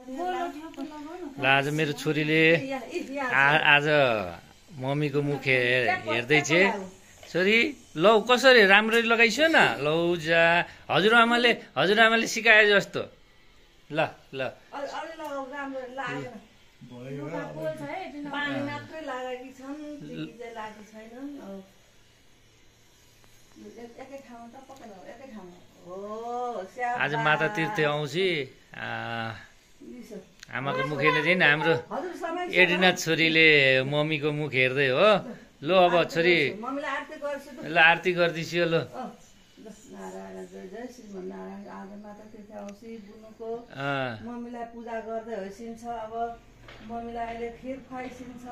ल आज मेरो छोरीले आज मम्मीको मुख हेर्दै छे। छोरी लौ कसरी राम्ररी लगाइसो न, लौ जा हजुरआमाले सिकाए जस्तो। ल ल आज माता तीर्थ आउँछि। आमाको मुख हेर्ने चाहिँ हाम्रो एडिना छोरीले मम्मीको मुख हेर्दै हो। लो अब छोरी ल आरती गर्दिसियो। लो मम्मीलाई पूजा गर्दै होइसिन्छ। अब मम्मीलाई अहिले खिर खुवाइसिन्छ।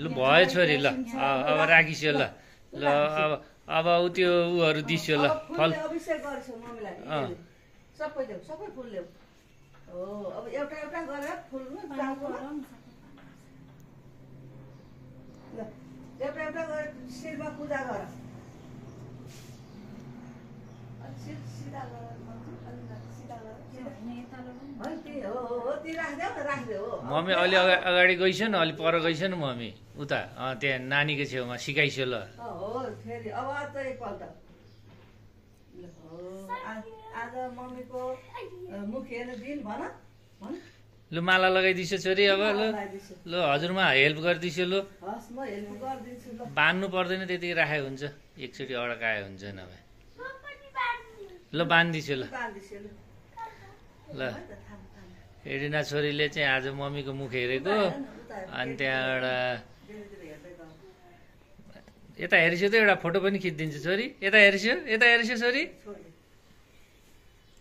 ल भयो छोरी, ल अब राखिसियो। ल ल अब उ त्यो उहरू दिसियो। ल फल अभिषेक गर्छ मम्मीलाई। सबै देऊ, सबै फुल ल्याऊ। हो अब एउटा एउटा गरेर फुल्नु टाउकोमा। ल एउटा एउटा गरेर शिरमा पूजा गर। सिधा गर, सिधा गर। मम्मी अलि अगाडि गइस न, अलि पर गइस न मम्मी उता त्यहाँ नानीको छेउमा सिकाइसो। ल फेरि अब चाहिँ एकपल्ट आज मम्मीको मुख हेर्ने दिन भन। लु माला लगाइदिसो छोरी। अब ल हजुरमा हेल्प गरिदिसो। ल हस् म हेल्प गरिदिन्छु। ल बान्नु पर्दैन, त्यतिकै राखे हुन्छ, एकचोटि अड्काए हुन्छ नभए। ल बान्दिसो। ल ल एडिना छोरीले चाहिँ आज मम्मीको मुख हेरेको। अनि त्यहाँबाट यता हेरिस्यो त एउटा फोटो पनि खिचिदिन्छु छोरी। यता हेरिस्यो, यता हेरिस्यो छोरी।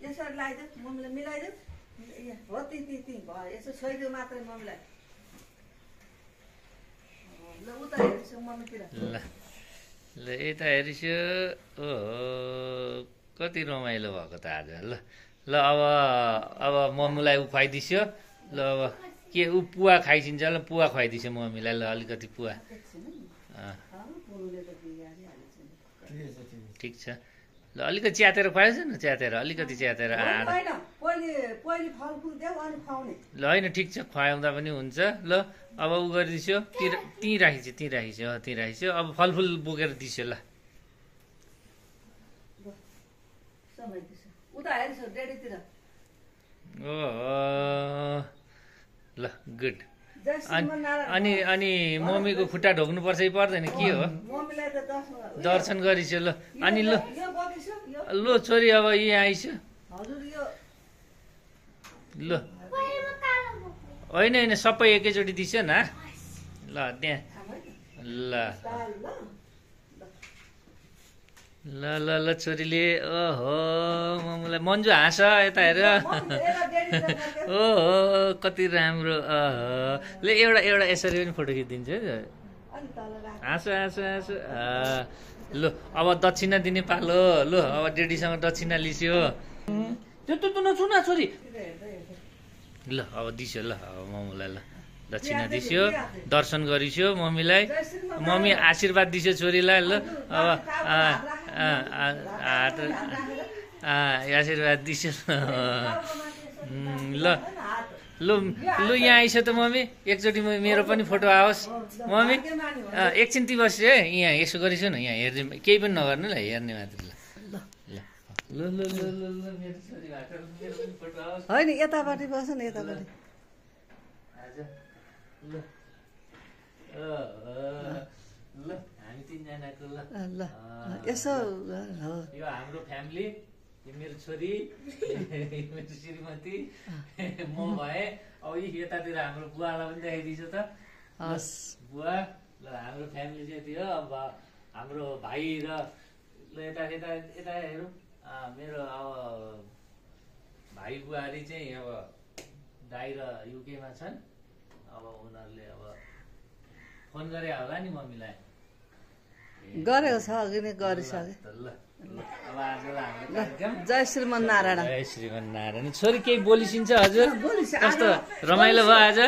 यसरी लगाइदेऊ, मम्मीलाई मिलाइदेऊ। हो ती भयो, यसो छोइदेऊ मात्रै मम्मीलाई। ल उता हेरिस्यो मम्मीतिर। ल यता हेरिस्यो। ओहो कति रमाइलो भएको त आज। ल ल अब मम्मीलाई उ खुवाइदिस्यो। ल अब के ऊ पुवा खाइसिन्छ। ल पुवा खुवाइदिस्यो मम्मीलाई। ल अलिकति पुवा। ठिक छ। ल अलिकति च्यातेर खुवाएछ न, च्यातेर अलिकति च्यातेर। ल होइन ठिक छ, खुवाउँदा पनि हुन्छ। ल अब उ गरिदिस्यो। त्यहीँ राखिस्यो। अब फलफुल बोकेर दिस्यो। ल ओहो ल गुड। अनि मम्मीको खुट्टा ढोक्नुपर्छ कि पर्दैन, के हो? दर्शन गरिस्यो। ल अनि लो छोरी अब यहाँ आइस्यो। ल होइन सबै एकैचोटि दिस्यो न। ल त्यहाँ ल ल ल ल छोरीले ओहो मम्मीलाई मन्जु हाँस यता हेर। ओहो कति राम्रो। ल एउटा यसरी पनि फोटो खिचिदिन्छु है। हाँसो। ल अब दक्षिणा दिने पालो। ल अब डेडीसँग दक्षिणा लिस्यो। त्यो नछुन छोरी। ल अब दिस्यो। ल अब मम्मीलाई ल दक्षिणा दिस्यो, दर्शन गरिस्यो मम्मीलाई। मम्मी आशीर्वाद दिस्यो छोरीलाई। ल अब आशीर्वाद दिस्यो। ल यहाँ आइस्यो त मम्मी, एकचोटि मेरो पनि फोटो आओस् मम्मी। एकछिन ती बस्यो है, यहाँ यसो गरिस्यो न, यहाँ हेर्ने केही पनि नगर्नु ल, हेर्ने मात्र। ल होइन यतापट्टि बस न, यतापट्टि। ल हामी तिनजनाको ल यसो यो हाम्रो फ्यामिली। यो मेरो छोरी, मेरो श्रीमती, म भए। अब यतातिर हाम्रो बुवालाई पनि देखाइदिन्छु त। बुवा ल हाम्रो फ्यामिली चाहिँ थियो। अब हाम्रो भाइ र ल यता हेरौँ। मेरो अब भाइ बुहारी चाहिँ अब दाइ र युकेमा छन्। अब उनीहरूले अब फोन गरे होला नि मम्मीलाई। गरेको छ, अघि नै गरिसके। अब आजलाई हाम्रो कार्यक्रम। जय श्रीमन्नारायण। जय श्रीमन्नारायण। छोरी केही बोलिसिन्छ हजुर? कस्तो रमाइलो भयो आज?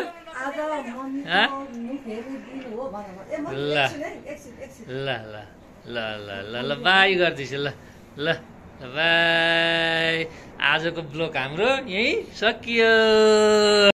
ल बाई गर्दैछु। ल बाई। आजको ब्लग हाम्रो यही सकियो।